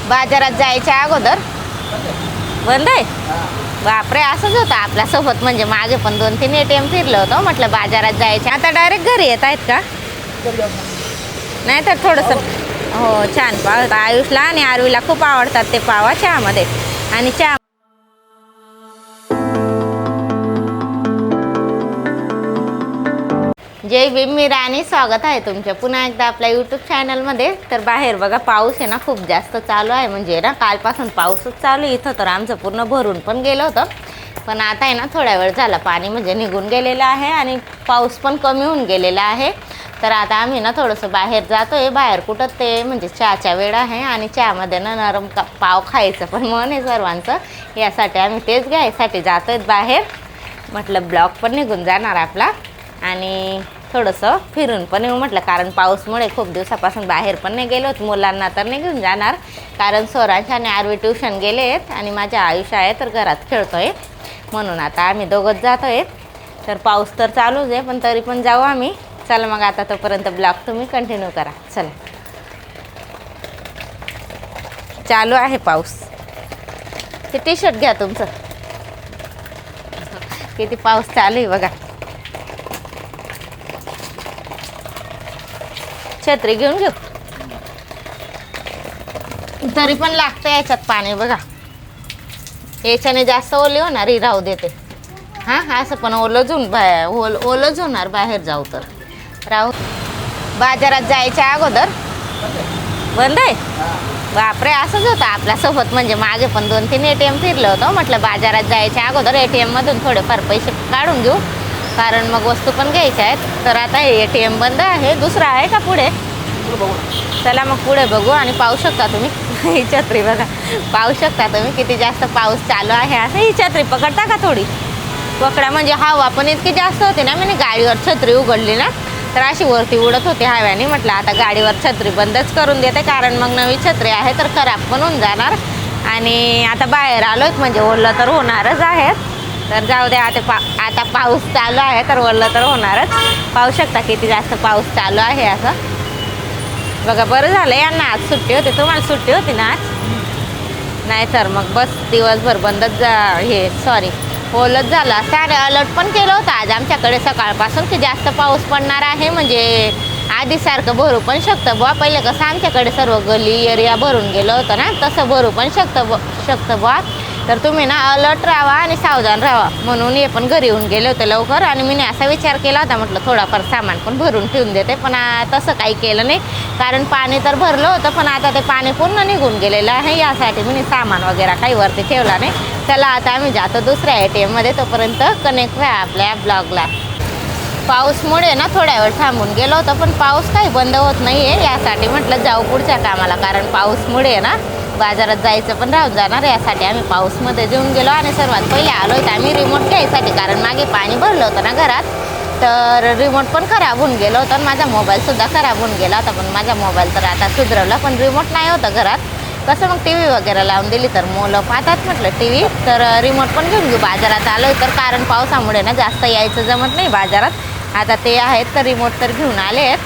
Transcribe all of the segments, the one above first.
बाजारात जायच्या अगोदर बंद आहे. बापरे, असंच होतं आपल्यासोबत. म्हणजे मागे पण 2-3 ATM फिरलं होतं. म्हटलं बाजारात जायचे, आता डायरेक्ट घरी येत आहेत का? नाही तर थोडंसं. हो, छान पाव. आयुषला आणि आरवीला खूप आवडतात ते पावा चहामध्ये. आणि चहा जय भीम, मी राणी. स्वागत आहे तुमच्या पुन्हा एकदा आपल्या यूट्यूब चॅनलमध्ये. तर बाहेर बघा पाऊस आहे ना, खूप जास्त चालू आहे. म्हणजे ना कालपासून पाऊसच चालू आहे इथं. तर आमचं पूर्ण भरून पण गेलं होतं, पण आता आहे ना थोड्या वेळ झाला पाणी म्हणजे निघून गेलेलं आहे आणि पाऊस पण कमी होऊन गेलेला आहे. तर आता आम्ही ना थोडंसं बाहेर जातो आहे. बाहेर कुठं ते म्हणजे चहाच्या वेळ आहे आणि चहामध्ये ना नरम पाव खायचं पण मन आहे सर्वांचं. यासाठी आम्ही तेच घ्यायसाठी जातो आहेत बाहेर. म्हटलं ब्लॉग पण निघून जाणार आपला आणि थोडंसं फिरून पण येऊ म्हटलं, कारण पाऊसमुळे खूप दिवसापासून बाहेर पण नाही गेलो. मुलांना तर नाही घेऊन जाणार, कारण स्वरांश आणि आरवी ट्युशन गेले आहेत आणि माझ्या आयुष्य आहे तर घरात खेळतो आहे. म्हणून आता आम्ही दोघंच जातो आहे. तर पाऊस तर चालूच आहे, पण तरी पण जाऊ आम्ही. चला मग आता तोपर्यंत ब्लॉग तुम्ही कंटिन्यू करा. चला, चालू आहे पाऊस. ते टी शर्ट घ्या तुमचं. किती पाऊस चालू आहे बघा. छत्री घेऊन घेऊ, तरी पण लागतं याच्यात पाणी बघा. याच्याने जास्त ओली होणार, ही राहू देते. हां, असं पण ओलंच होऊन ओलंच होणार बाहेर जाऊ तर. राहू. बाजारात जायच्या अगोदर बंद आहे. बापरे, असंच होतं आपल्यासोबत. म्हणजे मागे पण 2-3 ATM फिरलं होतं. म्हटलं बाजारात जायच्या अगोदर ATM मधून थोडेफार पैसे काढून घेऊ, कारण मग वस्तू पण घ्यायच्या आहेत. तर आता हे ATM बंद आहे. दुसरं आहे का पुढे? चला मग पुढे बघू. आणि पाहू शकता तुम्ही ही छत्री बघा. पाहू शकता तुम्ही किती जास्त पाऊस चालू आहे. असं ही छत्री पकडता का? थोडी पकडा. म्हणजे हवा पण इतकी जास्त होती ना, मी गाडीवर छत्री उघडली ना तर अशी वरती उडत होती हव्याने. म्हटलं आता गाडीवर छत्री बंदच करून देते, कारण मग नवी छत्री आहे तर खराब पण होऊन जाणार. आणि आता बाहेर आलोय म्हणजे ओलं तर होणारच आहे. तर जाऊ द्या, आता पाऊस चालू आहे तर ओलं तर होणारच. पाहू शकता किती जास्त पाऊस चालू आहे. असं बघा, बरं झालं यांना आज सुट्टी होती. तुम्हाला सुट्टी होती ना आज? नाही तर मग बस दिवसभर बंदच ओलच झालं असतं. आणि अलर्ट पण केलं होतं आज आमच्याकडे सकाळपासून की जास्त पाऊस पडणार आहे. म्हणजे आधीसारखं भरू पण शकतं बुवा. पहिले कसं आमच्याकडे सर्व गली एरिया भरून गेलं होतं ना, तसं भरू पण शकतं बुवा. तर तुम्ही ना अलर्ट राहा आणि सावधान राहा. म्हणून हे पण घरी येऊन गेले होते लवकर. आणि मी असा विचार केला होता, म्हटलं थोडाफार सामान पण भरून ठेवून देते, पण तसं काही केलं नाही. कारण पाणी तर भरलं होतं, पण आता ते पाणी पूर्ण निघून गेलेलं आहे. यासाठी मी सामान वगैरे काही वरती ठेवला नाही. चला आता आम्ही जातो दुसऱ्या ATM मध्ये. तोपर्यंत कनेक्ट व्हा आपल्या ब्लॉगला. पाऊसमुळे ना थोड्या वेळ थांबून गेलो होतं, पण पाऊस काही बंद होत नाही आहे. यासाठी म्हटलं जाऊ पुढच्या कामाला, कारण पाऊसमुळे ना बाजारात जायचं पण राहून जाणार. यासाठी आम्ही पाऊसमध्ये जेऊन गेलो. आणि सर्वात पहिले आलो होतो आम्ही रिमोट घ्यायसाठी, कारण मागे पाणी भरलं होतं ना घरात. तर रिमोट पण खराब होऊन गेलं होतं आणि माझा मोबाईलसुद्धा खराब होऊन गेला होता. पण माझा मोबाईल तर आता सुधरवला, पण रिमोट नाही होतं घरात. कसं मग TV वगैरे लावून दिली तर मुलं पाहतात म्हटलं TV. तर रिमोट पण घेऊन घेऊ. बाजारात आलो तर, कारण पावसामुळे ना जास्त यायचं जमत नाही बाजारात. आता ते आहेत तर रिमोट तर घेऊन आले आहेत.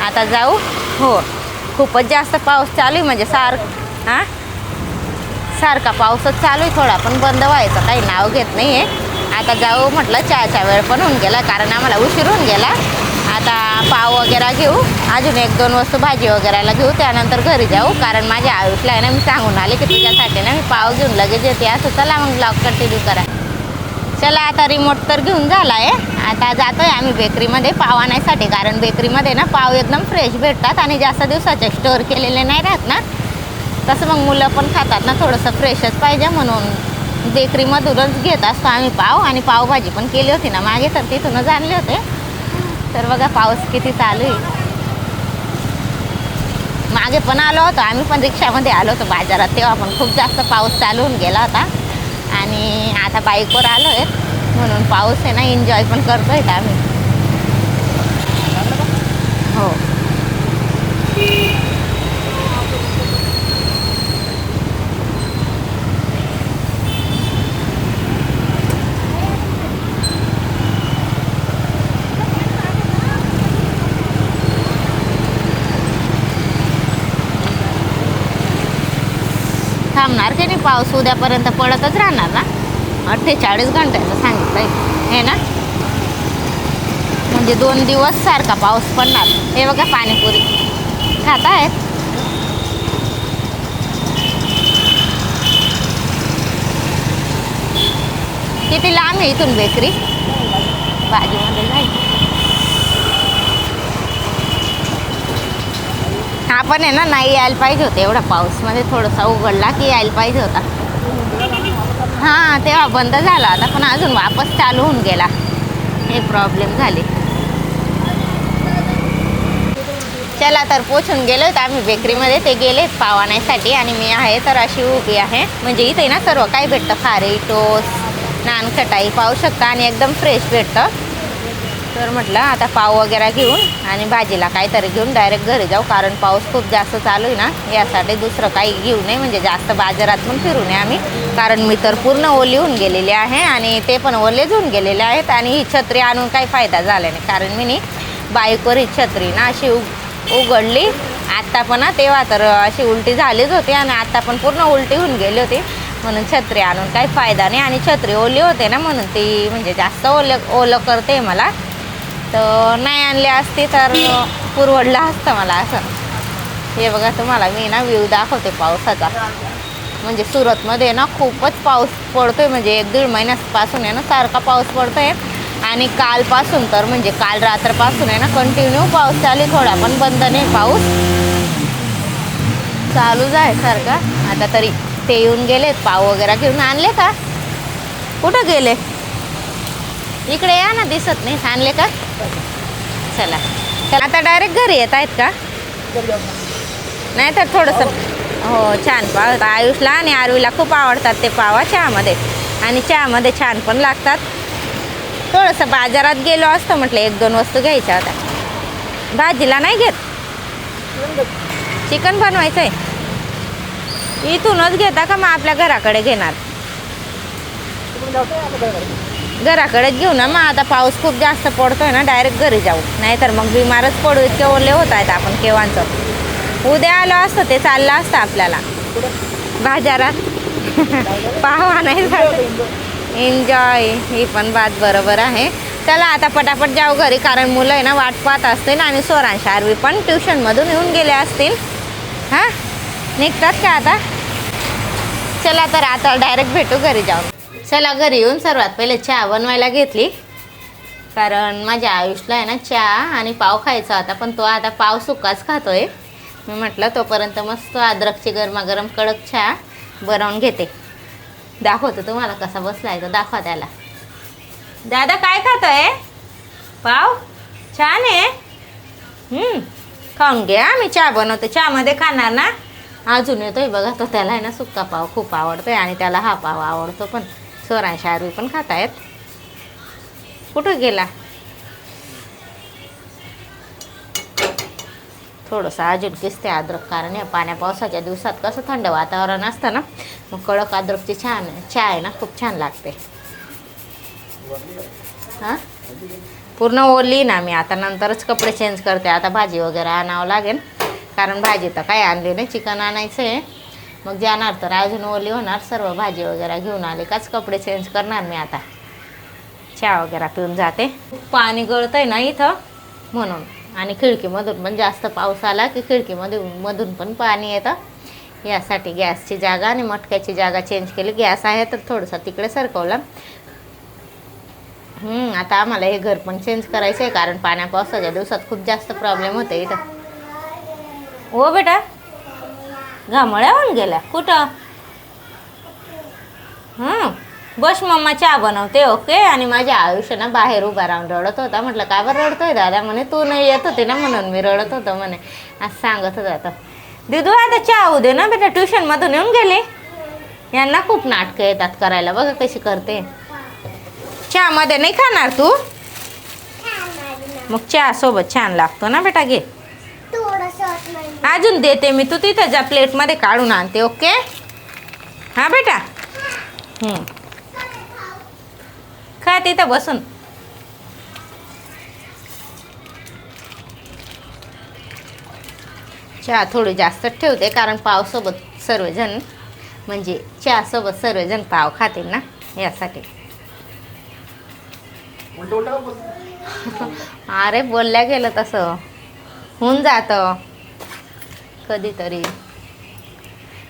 आता जाऊ. हो, खूपच जास्त पाऊस चालू आहे. म्हणजे सारखा पाऊसच चालू आहे. थोडा पण बंद व्हायचं काही नाव घेत नाही आहे. आता जाऊ म्हटलं. चहाच्या वेळ पण होऊन गेला, कारण आम्हाला उशीर होऊन गेला. आता पाव वगैरे घेऊ, अजून 1-2 वस्तू भाजी वगैरेला घेऊ, त्यानंतर घरी जाऊ. कारण माझ्या आयुषला आहे ना मी सांगून आले की तुझ्यासाठी ना मी पाव घेऊन लगेच येते असं. चला मग ब्लॉग कंटिन्यू करा. चला, आता रिमोट तर घेऊन झाला आहे. आता जातो आहे आम्ही बेकरीमध्ये पाव आणायसाठी, कारण बेकरीमध्ये ना पाव एकदम फ्रेश भेटतात आणि जास्त दिवसाचे स्टोअर केलेले नाही राहत ना. तसं मग मुलं पण खातात ना, थोडंसं फ्रेशच पाहिजे, म्हणून बेकरीमधूनच घेत असतो आम्ही पाव. आणि पावभाजी पण केली होती ना मागे, तर तिथूनच आणले होते. तर बघा पाऊस किती चालू आहे. मागे पण आलो होतो आम्ही, पण रिक्षामध्ये आलो होतो बाजारात, तेव्हा पण खूप जास्त पाऊस चालू होऊन गेला होता. आणि आता बाईकवर आलो आहे, म्हणून पाऊस आहे ना एन्जॉय पण करतो आहे आम्ही. हो, थांबणार की नाही पाऊस, उद्यापर्यंत पडतच राहणार ना. 48 घंट्याचं सांगितलंय हे ना, म्हणजे 2 दिवस सारखा पाऊस पडणार. हे बघा पाणीपुरी खात आहेत. किती लांब आहे इथून बेकरी? बाजूमध्ये जाईल. हा पण आहे ना, नाही यायला पाहिजे होतं एवढा पाऊस, मध्ये थोडासा उघडला की यायला पाहिजे होता. हां तेव्हा बंद झाला आता, पण अजून वापस चालू होऊन गेला. हे प्रॉब्लेम झाले. चला तर पोचून गेलोत आम्ही बेकरीमध्ये. ते गेलेत पाव आणायसाठी आणि मी आहे तर अशी उभी आहे. म्हणजे इथे ना सर्व काही भेटतं, खारी, टोस्ट, नान, खटाई पाहू शकता आणि एकदम फ्रेश भेटतं. तर म्हटलं आता पाव वगैरे घेऊन आणि भाजीला काहीतरी घेऊन डायरेक्ट घरी जाऊ, कारण पाऊस खूप जास्त चालू आहे ना, यासाठी दुसरं काही घेऊ नये. म्हणजे जास्त बाजारात पण फिरू नये आम्ही, कारण मी तर पूर्ण ओली होऊन गेलेली आहे आणि ते पण ओलेच होऊन गेलेले आहेत. आणि ही छत्री आणून काही फायदा झाला नाही, कारण मी बाईकवर ही छत्री ना अशी उघडली आत्ता पण, तेव्हा तर अशी उलटी झालीच होती आणि आत्ता पण पूर्ण उलटी होऊन गेली होती. म्हणून छत्री आणून काही फायदा नाही. आणि छत्री ओली होते ना, म्हणून ती म्हणजे जास्त ओलं करते मला. तर नाही आणले असते तर पुरवडलं असतं मला असं. हे बघा तुम्हाला मी ना व्ह्यू दाखवते पावसाचा. म्हणजे सुरतमध्ये ना खूपच पाऊस पडतोय, म्हणजे 1-1.5 महिन्यापासून आहे ना सारखा पाऊस पडतोय. आणि कालपासून तर म्हणजे काल रात्रपासून आहे ना कंटिन्यू पाऊस चालू, थोडा पण बंद नाही पाऊस, चालूच आहे सारखा. आता तरी ते येऊन गेलेत, पाव वगैरे घेऊन आणले का? कुठं गेले? इकडे या ना, दिसत नाही. आणले का? चला आता डायरेक्ट घरी येत आहेत का? नाही तर थोडंसं हो छान पाव. आयुषला आणि आरवीला खूप आवडतात ते पाव चहामध्ये, आणि चहामध्ये छान पण लागतात. थोडंसं बाजारात गेलो असतं म्हटलं, 1-2 वस्तू घ्यायच्या होत्या. भाजीला नाही घेत? चिकन बनवायचं आहे. इथूनच घेता का मग आपल्या घराकडे घेणार? घराकडेच घेऊ ना मग. आता पाऊस खूप जास्त पडतोय ना, डायरेक्ट घरी जाऊ, नाहीतर मग बिमारच पडू. इतके ओले होत आहेत आपण केव्हांचं. उद्या आलो असतं ते चाललं असतं आपल्याला बाजारात पाव आणायला. एन्जॉय, ही पण बात बरोबर आहे. चला आता पटापट जाऊ घरी, कारण मुलं आहे ना वाट पाहत असतील. आणि स्वरांश आरवी पण ट्युशनमधून येऊन गेले असतील. हां निघतात का आता? चला तर आता डायरेक्ट भेटू घरी जाऊन. चला घरी येऊन सर्वात पहिले चहा बनवायला घेतली, कारण माझ्या आयुषला आहे ना चहा आणि पाव खायचा होता, पण तो आता पाव सुकाच खातोय. मी म्हटलं तोपर्यंत मस्त अद्रकची गरमागरम कडक चहा बनवून घेते. दाखवतो तुम्हाला कसा बसलाय तो, दाखवा त्याला. दादा काय खातोय? पाव छान आहे. खाऊन घ्या, मी चहा बनवते. चहामध्ये खाणार ना? अजून येतोय बघा तो, त्याला आहे ना सुक्का पाव खूप आवडतोय आणि त्याला हा पाव आवडतो पण. स्वरांश आरवी पण खात आहेत. कुठं गेला? थोडंसं अजून किसते अद्रक, कारण या पाण्या पावसाच्या दिवसात कसं थंड वातावरण असतं ना, मग कडक अद्रकची चहा आहे ना खूप छान लागते. हां पूर्ण ओली ना मी. आता नंतरच कपडे चेंज करते. आता भाजी वगैरे आणावं लागेल, कारण भाजी तर काही आणली नाही, चिकन आणायचं आहे. मग जाणार तर अजून ओली होणार. सर्व भाजी वगैरे घेऊन आले काच कपडे चेंज करणार मी. आता चहा वगैरे पिऊन जाते. पाणी गळतंय ना इथं म्हणून, आणि खिडकीमधून पण जास्त पाऊस आला की खिडकीमधून पण पाणी येतं. यासाठी गॅसची जागा आणि मटक्याची जागा चेंज केली. गॅस आहे तर थोडंसं तिकडे सरकवलं. आता आम्हाला हे घर पण चेंज करायचं आहे, कारण पाण्या पावसाच्या दिवसात खूप जास्त प्रॉब्लेम होते इथं. हो बेटा, घामळ्या होऊन गेल्या कुठं? बस मम्मा चहा बनवते. ओके. आणि माझ्या आयुष्य ना बाहेर उभा राहून रडत होता. म्हटलं का बरं रडतोय दादा? म्हणे तू नाही येत होती ना म्हणून मी रडत होतो म्हणे, असं सांगत होता. आता दिदू आता चहा होऊ दे ना बेटा, ट्युशनमधून येऊन गेले. यांना खूप नाटकं येतात करायला, बघा कशी करते. चहामध्ये नाही खाणार तू? मग चहा सोबत छान लागतो ना बेटा, घे. अजून देते मी, तू तिथं जा प्लेटमध्ये काढून आणते. ओके. हां बेटा. खा तिथं बसून. चहा थोडी जास्त ठेवते, कारण पावसोबत सर्वजण म्हणजे चहा सोबत सर्वजण पाव खातील ना यासाठी. अरे बोलल्या गेलं तसं होऊन जातं कधीतरी.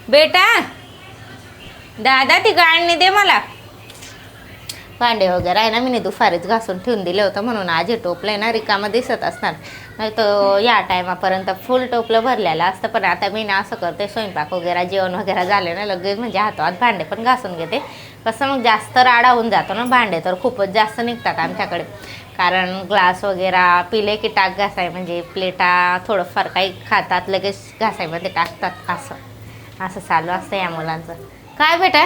बेटा दादा ती गाळणी दे मला. भांडे वगैरे आहे ना मी दुपारीच घासून ठेवून दिलं होतं म्हणून आज हे टोपलं ना रिकामं दिसत असणार, नाही तर या टायमापर्यंत फुल टोपलं भरलेलं असतं. पण आता मी ना असं करते, स्वयंपाक वगैरे जेवण वगैरे झाले ना लगेच म्हणजे हातात भांडे पण घासून घेते. कसं मग जास्त राडा होऊन जातो ना, भांडे तर खूपच जास्त निघतात आमच्याकडे. कारण ग्लास वगैरे पिले की टाक घासाय म्हणजे प्लेटा थोडंफार काही खातात लगेच घासायमध्ये टाकतात. असं असं चालू असतं या मुलांचं. काय बेटा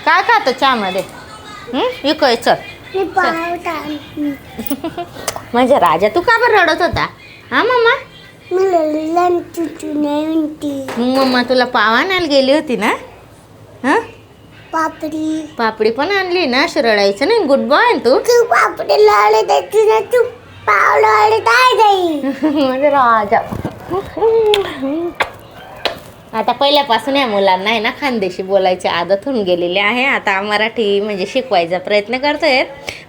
काय खातं चहामध्ये? इकय चल. म्हणजे राजा तू का बरं रडत होता? हा मम्मा मम्मा तुला पाव आणायला गेली होती ना? हा पापडी पण आणली ना, असं रडायचं नाही. गुड बॉय तू. पापडी तू पाव म्हणजे राजा. आता पहिल्यापासून या मुलांना आहे ना खानदेशी बोलायची आदत होऊन गेलेली आहे. आता मराठी म्हणजे शिकवायचा प्रयत्न करतोय,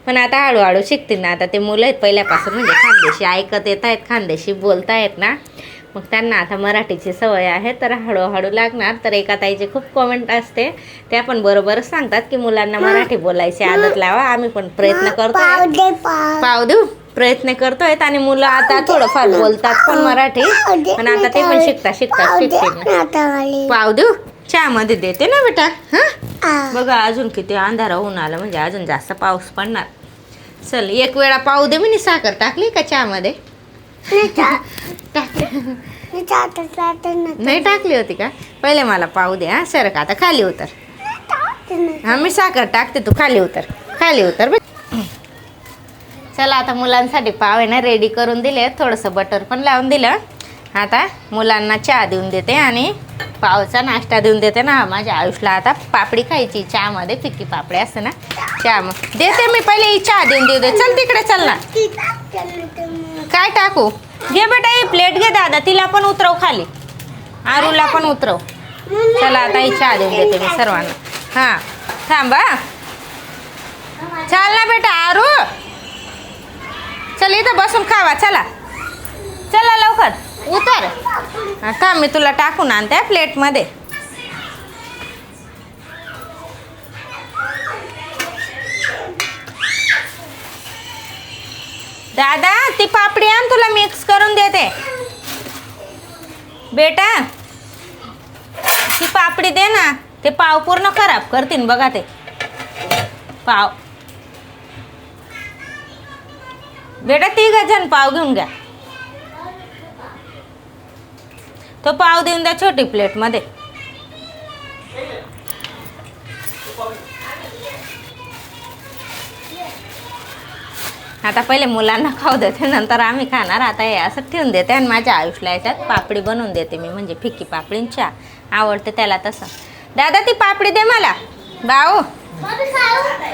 पण आता हळूहळू शिकतील ना. आता ते मुलं आहेत पहिल्यापासून म्हणजे खानदेशी ऐकत येत आहेत, खानदेशी बोलतायत ना, मग त्यांना आता मराठीची सवय आहे, तर हळूहळू लागणार. तर एका ताईचे खूप कॉमेंट असते, त्या पण बरोबरच सांगतात की मुलांना मराठी बोलायची आदत लावा. आम्ही पण प्रयत्न करतोय, पाव देऊ प्रयत्न करतोय. आणि मुलं आता थोडंफार बोलतात पण मराठी, पण आता ते पण शिकतील. पाव देऊ चहामध्ये देते ना बेटा. हा बघा अजून किती अंधारा होऊन आला, म्हणजे अजून जास्त पाऊस पडणार. चल एक वेळा पाव दे. मी साखर टाकली का चहामध्ये? नाही टाकली होती का? पहिले मला पाव दे. हा सर का आता खाली उतर. हा मी साखर टाकते, तू खाली उतर, खाली उतर. चला आता मुलांसाठी पाव आहे ना रेडी करून दिले, थोडंसं बटर पण लावून दिलं. आता मुलांना चहा देऊन देते आणि पावचा नाश्ता देऊन देते ना. माझ्या आयुषला आता पापडी खायची चहामध्ये, फिक्की पापडी असते ना चहा देते मी. पहिले ही चहा देऊन देऊ दे. चल तिकडे चल ना. काय टाकू? घे बेटा ही प्लेट घे दादा, तिला पण उतरव खाली, आरूला पण उतरव. चला आता ही चहा देऊन देते मी सर्वांना. हां थांबा. चाल ना बेटा आरू, चल इथं बसून खावा. चला चला लवकर उतर. थांब मी तुला टाकून आणते प्लेटमध्ये. दादा ती पापडी आण, तुला मिक्स करून देते. बेटा ती पापडी दे ना, ते पाव पूर्ण खराब करतील बघा ते पाव. बेटा 3 जण पाव घेऊन घ्या. तो पाव देऊन द्या छोटी प्लेटमध्ये. आता पहिले मुलांना खाऊ देते, नंतर आम्ही खाणार. आता हे असं ठेवून देते आणि माझ्या आयुषला याच्यात पापडी बनवून देते मी, म्हणजे फिक्की पापडी चहा आवडते त्याला तसं. दादा ती पापडी दे मला. भाऊ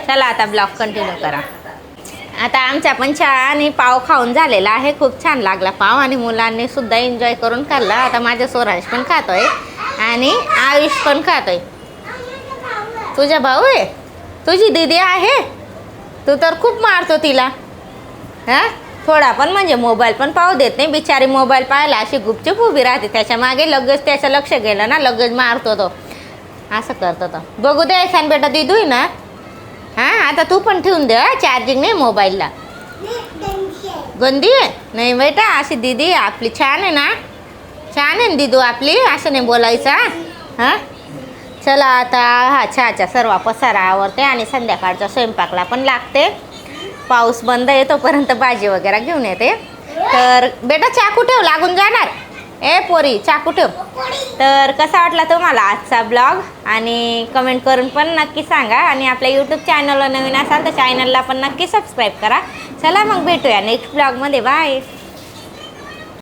चला आता ब्लॉग कंटिन्यू करा. आता आमचा पण चहा आणि पाव खाऊन झालेला आहे. खूप छान लागला पाव आणि मुलांनी सुद्धा एन्जॉय करून खाल्ला. आता माझ्या सोरांश पण खातोय आणि आयुष पण खातोय. तुझा भाऊ आहे, तुझी दीदी आहे, तू तर खूप मारतो तिला. हां थोडा पण म्हणजे मोबाईल पण पाहू देत नाही बिचारी. मोबाईल पाहायला अशी गुपचूप उभी राहते, त्याच्या मागे लगेच त्याचं लक्ष गेलं ना लगेच मारतो तो. असं करतो तो. बघू दे छान बेटा दिदू आहे ना. हां आता तू पण ठेवून दे, चार्जिंग नाही मोबाईलला. गंदी आहे नाही बेटा, अशी दीदी आपली छान आहे ना, छान आहे दिदू आपली, असं नाही बोलायचा. हां चला आता हा चहाच्या सर्व पसारा आवरते आणि संध्याकाळच्या स्वयंपाकला पण लागते. पाऊस बंद आहे तोपर्यंत भाजी वगैरे घेऊन येते. तर बेटा चाकू ठेव, लागून जाणार. ए पोरी चाकू ठेव. तर कसा वाटला तुम्हाला आजचा ब्लॉग आणि कमेंट करून पण नक्की सांगा. आणि आपल्या यूट्यूब चॅनलला नवीन असाल तर चॅनलला पण नक्की सबस्क्राईब करा. चला मग भेटूया नेक्स्ट ब्लॉगमध्ये. बाय.